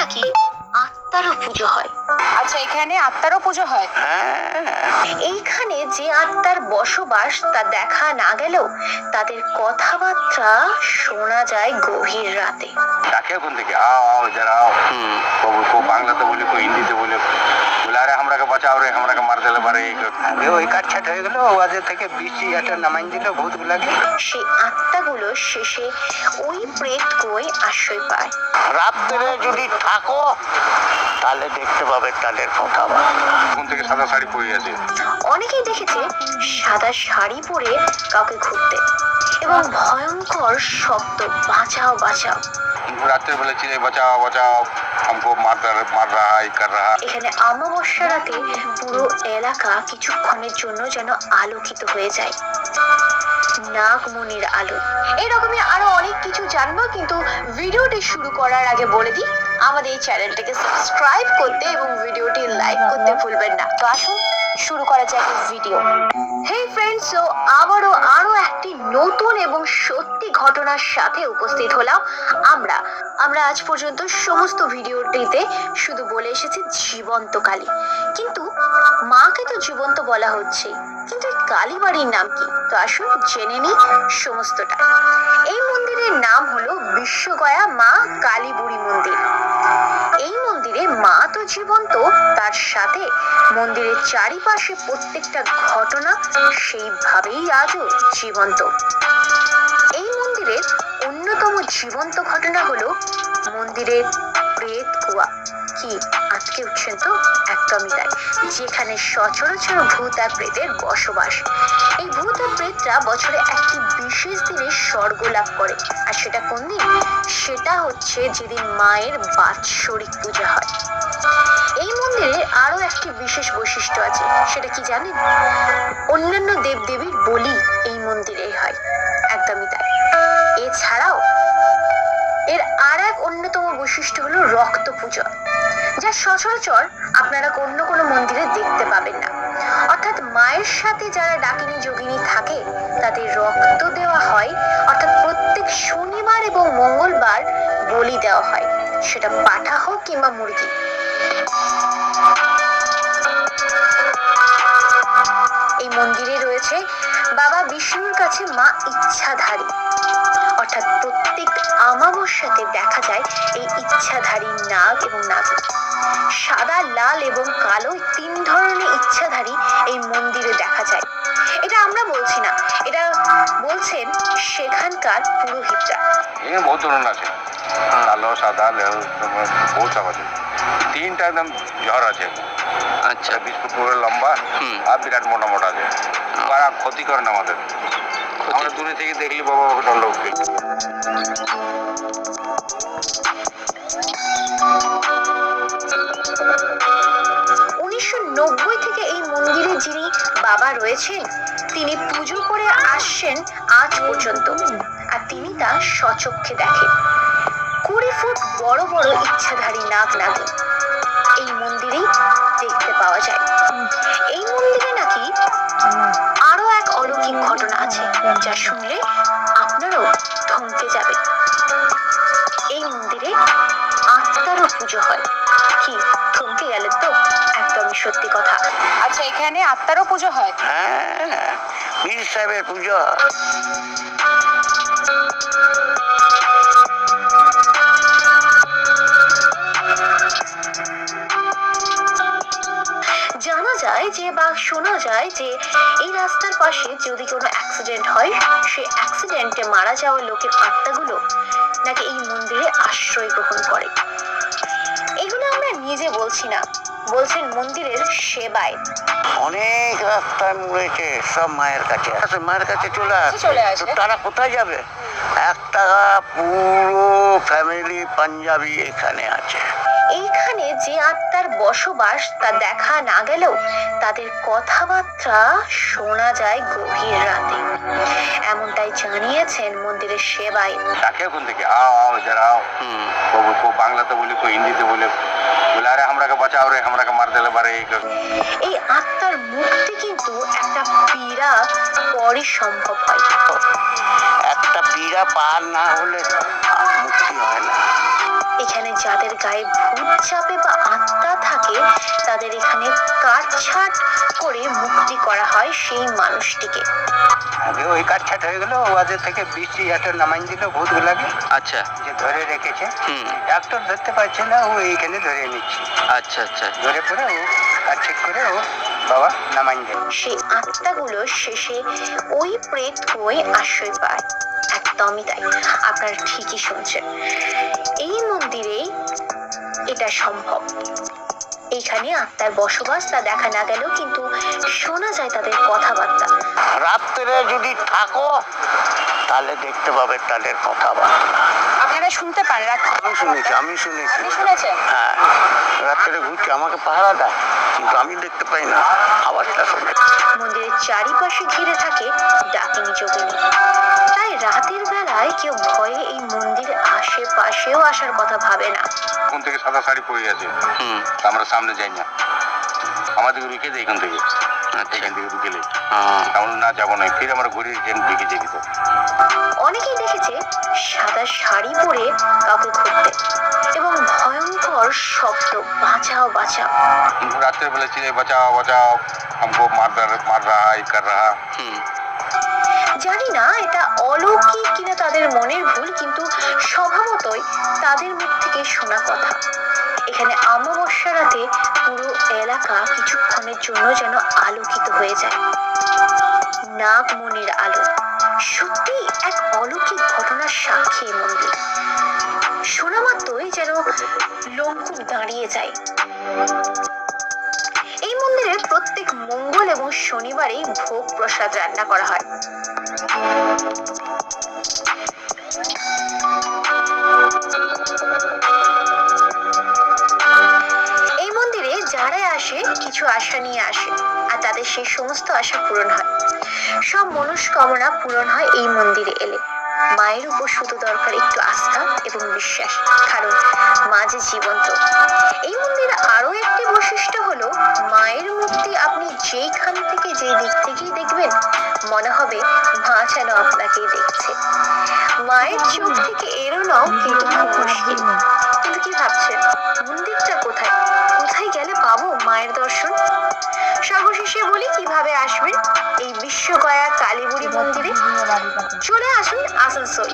নাকি আত্মারও পুজো হয়। আচ্ছা, এখানে আত্মারও পুজো হয়? এইখানে যে আত্মার বসবাস তা দেখা না গেলেও তাদের কথাবার্তা শোনা যায় গভীর রাতে। ডাকে কোন থেকে? आओ आओ जरा आओ। को বাংলাতে বলি, को হিন্দিতে বলি, বলে আরে আমরাকে বাঁচাও রে, আমরাকে মার দিলে পারে। ওই কাটছাট হয়ে গেল, ওদের থেকে বৃষ্টি একটা নামাই দিল ভূতগুলাকে। সেই আত্মাগুলো শেষে ওই প্রেত কুয়োয় আশ্রয় পায়। রাত্রে যদি থাকো তাহলে দেখতে পাবে তাদের ফোঁটাবা। কোন থেকে সাদা শাড়ি পরে আছে। অনেকেই দেখেছে সাদা শাড়ি পরে কাউকে ঘুরতে এবং ভয়ঙ্কর শব্দ বাঁচাও বাঁচাও। রাত্রে বেলা চিলে বাঁচাও বাঁচাও, हमको मार रहा है, कर रहा। এখানে অমাবস্যা রাতে পুরো এলাকা কিছুক্ষণের জন্য যেন আলোকিত হয়ে যায় নাগমণির আলো। এরকমই আরো অনেক কিছু জানবো, কিন্তু ভিডিওটি শুরু করার আগে বলে দিই আমাদের এই চ্যানেলটাকে সাবস্ক্রাইব করতে এবং ভিডিওটি লাইক করতে ভুলবেন না। তো আসুন শুরু করা যাক ভিডিও। হে ফ্রেন্ডস, সো আরো একটি নতুন এবং সত্যি ঘটনার সাথে উপস্থিত হলাম আমরা আজ পর্যন্ত সমস্ত ভিডিওটিতে শুধু বলে এসেছি জীবন্ত কালী, কিন্তু মাকে তো জীবন্ত বলা হচ্ছে, কিন্তু এই কালী বাড়ির নাম কি? তো আসুন জেনে নিই সমস্তটা। এই মন্দিরের নাম হলো বিশ্বগয়া মা কালী বুড়ি মন্দির। এই মন্দিরে মা তো জীবন্ত, তার সাথে মন্দিরের চারিপাশে প্রত্যেকটা ঘটনা সেইভাবেই আজও জীবন্ত। এই মন্দিরের অন্যতম জীবন্ত ঘটনা হলো মন্দিরের প্রেত কুয়া। কি আটকে উঠছেন তো? একদমই তাই, যেখানে সচরাচর ভূত আর প্রেতের বসবাস। এই ভূত আর প্রেতরা বছরে একটি বিশেষ দিনে স্বর্গ লাভ করে। আর সেটা কোন দিন? সেটা হচ্ছে যেদিন মায়ের বাৎসরিক পূজা হয়। এই মন্দিরে আরো একটি বিশেষ বৈশিষ্ট্য আছে, সেটা কি জানেন? অন্যান্য দেবদেবীর বলি এই মন্দিরে হয়। একদমই তাই। এছাড়াও এর আর এক অন্যতম বৈশিষ্ট্য হলো রক্ত পূজা, যা সচরাচর আপনারা অন্য কোনো মন্দিরে দেখতে পাবেন না। অর্থাৎ মায়ের সাথে যারা ডাকিনী যোগিনী থাকে তাদের রক্ত দেওয়া হয়, অর্থাৎ প্রত্যেক শনিবার এবং মঙ্গলবার বলি দেওয়া হয়, সেটা পাঠা হোক কিংবা মুরগি। এই মন্দিরে রয়েছে বাবা বিষ্ণুর কাছে মা ইচ্ছাধারী, অর্থাৎ প্রত্যেক অমাবস্যাতে দেখা যায় এই ইচ্ছাধারী নাগ এবং নাগিন। সাদা, লাল এবং কালো তিন ধরনের ইচ্ছাধারী এই মন্দিরে দেখা যায়। এটা আমরা বলছি না, এটা বলছেন সেখানকার পুরোহিতরা। बहुत ধরনের আছে, কালো, সাদা, বহুত সব আছে। তিনটা একদম জ্বর আছে। আচ্ছা, 20 ফুট পুরো লম্বা আর বিরাট মোটা মোটা আছে। তারা ক্ষতি করে না আমাদের। আমরা দূরে থেকে দেখলি বাবা ডর লোককে। 1990 থেকে এই মন্দিরে যিনি বাবা রয়েছেন তিনি পুজো করে আসছেন আজ পর্যন্ত, আর তিনি তা স্বচক্ষে দেখেন। 20 ফুট বড় বড় ইচ্ছাধারী নাগ নাগিন এই মন্দিরেই দেখতে পাওয়া যায়। এই মন্দিরে নাকি আরো এক অলৌকিক ঘটনা আছে, যা শুনলে আপনারাও থমকে যাবেন। এই মন্দিরে আত্মারও পুজো হয়। কি থমকে গেলেন তো? একদমই সত্যি কথা। আচ্ছা, এখানে আত্মারও পুজো হয়? হ্যাঁ, পীর সাহেবের পুজো। জানা যায় যে বা শোনা যায় যে এই রাস্তার পাশে যদি কোনো অ্যাক্সিডেন্ট হয়, সেই অ্যাক্সিডেন্টে মারা যাওয়া লোকের আত্মাগুলো নাকি এই মন্দিরে আশ্রয় গ্রহণ করে। এগুলো আমরা নিজে বলছি না, বলছেন মন্দিরের সেবায়। অনেক রাস্তায় রয়েছে, সব মায়ের কাছে আসে, মায়ের কাছে চলে আসে। তো তারা কোথায় যাবে? একটা পুরো ফ্যামিলি পাঞ্জাবি এখানে আছে। এইখানে যে আত্মার বসবাস তা দেখা না গেলেও তাদের কথাবার্তা শোনা যায় গভীর রাতে, এমনটাই জানিয়েছেন মন্দিরের সেবায়। ডাকে কোন থেকে? आओ आओ जरा आओ। को বাংলাতে বলি, को হিন্দিতে বলি, বলে আরে আমরাকে বাঁচাও রে, আমরাকে মার দিলে পারে। এই আত্মার মুক্তি কিন্তু একটা পীড়া পরই সম্ভব হয়। একটা পীড়া পার না হলে মুক্তি হয় না। এখানে যাদের গায়ে ভূত চাপে বা আত্মা থাকে তাদের এখানে কাটছাট করে মুক্তি করা হয় সেই মানুষটিকে। আগে ওই কাটছাট হয়ে গেল, ওদের থেকে বৃষ্টি এত নামাই দিল ভূতগুলাকে, আচ্ছা যে ধরে রেখেছে। হুম ডাক্তার ধরতে পারছে না, ও এইখানে ধরে নিচ্ছে। আচ্ছা আচ্ছা ধরে পরে ও কাটছাট করে ও বাবা নামাই দেয়। সেই আত্মাগুলো শেষে ওই প্রেত হয়ে আশ্রয় পায়। একদমই তাই, আপনারা ঠিকই শুনছেন। এই মন্দিরেই এটা সম্ভব। এখানে আত্মার বসবাস তা দেখা না গেলেও কিন্তু শোনা যায় তাদের কথাবার্তা। রাত্রে যদি থাকো তাহলে দেখতে পাবে তাদের কথাবার্তা। আপনারা শুনতে পান রাত্রে? আমি শুনেছি আপনি শুনেছেন? হ্যাঁ, রাত্রে ঘুরছে, আমাকে পাহারা দেয়, কিন্তু আমি দেখতে পাই না, আওয়াজটা শুনে। মন্দিরের চারিপাশে ঘিরে থাকে ডাকিনী যোগিনী। তাই রাতের বেলায় কেউ ভয়ে এই মন্দির আশেপাশেও আসার কথা ভাবে না। কোন থেকে সাদা শাড়ি পরে আছে, হুম তা আমরা সামনে যাই না, আমাদেরকে রুখে দেয় এখান থেকে, আচ্ছা এখান থেকে রুকেলে আহ, আমরা না যাবো না, ফির আমরা ঘুরে ঢুকে যাবি। তো অনেকেই দেখেছে সাদা শাড়ি পরে কাউকে ঘুরতে এবং ভয়ঙ্কর শব্দ বাঁচাও বাঁচাও। रात्रि बेला चिल्लाए बचाओ बचाओ, हमको मार रहा है, कर रहा। হুম জানি না এটা অলৌকিক কিনা তাদের মনের ভুল, কিন্তু স্বভাবতই তাদের মুখ থেকে শোনা কথা। এখানে অমাবস্যা রাতে পুরো এলাকা কিছুক্ষণের জন্য যেন আলোকিত হয়ে যায়। নাগমণির আলো সত্যি এক অলৌকিক ঘটনার সাক্ষী এই মন্দির। শোনা মাত্রই যেন লোমকূপ দাঁড়িয়ে যায়। এই মন্দিরে প্রত্যেক মঙ্গল এবং শনিবারেই ভোগ প্রসাদ রান্না করা হয়। এই মন্দিরে যারা আসে কিছু আশা নিয়ে আসে, আর তাদের সেই সমস্ত আশা পূরণ হয়। সব মনস্কামনা পূরণ হয় এই মন্দিরে এলে। মায়ের উপর শুধু দরকার একটু আস্থা এবং বিশ্বাস, কারণ মা যে জীবন্ত। এই মন্দিরে আরো একটি বৈশিষ্ট্য হলো মায়ের মূর্তি আপনি যেইখান থেকে যেই দিক থেকেই দেখবেন মনে হবে মা যেন আপনাকেই দেখছে। মায়ের চোখ থেকে এড়োনোও কিন্তু খুব মুশকিল। কিন্তু কি ভাবছেন, মন্দিরটা কোথায়? কোথায় গেলে পাবো মায়ের দর্শন? সর্বশেষে বলি কিভাবে আসবেন এই বিশ্বগয়া কালীবুড়ি মন্দিরে। চলে আসুন আসানসোল।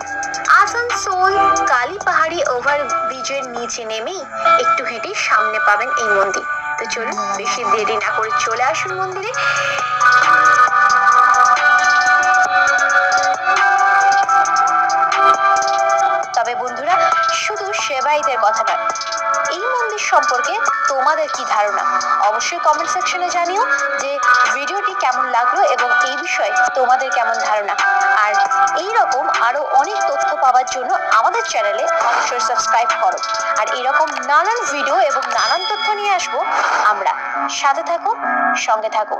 আসানসোল কালী পাহাড়ি ওভার ব্রিজের নিচে নেমেই একটু হেঁটে সামনে পাবেন এই মন্দির। তো চলুন বেশি দেরি না করে চলে আসুন মন্দিরে। তবে বন্ধুরা, শুধু সেবায়িতের কথা নয়, এই মন্দির সম্পর্কে তোমাদের কি ধারণা অবশ্যই কমেন্ট সেকশনে জানিও যে ভিডিওটি কেমন লাগলো এবং এই বিষয়ে তোমাদের কেমন ধারণা। আর এই রকম আরো অনেক তথ্য পাওয়ার জন্য আমাদের চ্যানেলে অবশ্যই সাবস্ক্রাইব করো। আর এরকম নানান ভিডিও এবং নানান তথ্য নিয়ে আসবো আমরা। সাথে থাকো, সঙ্গে থাকো।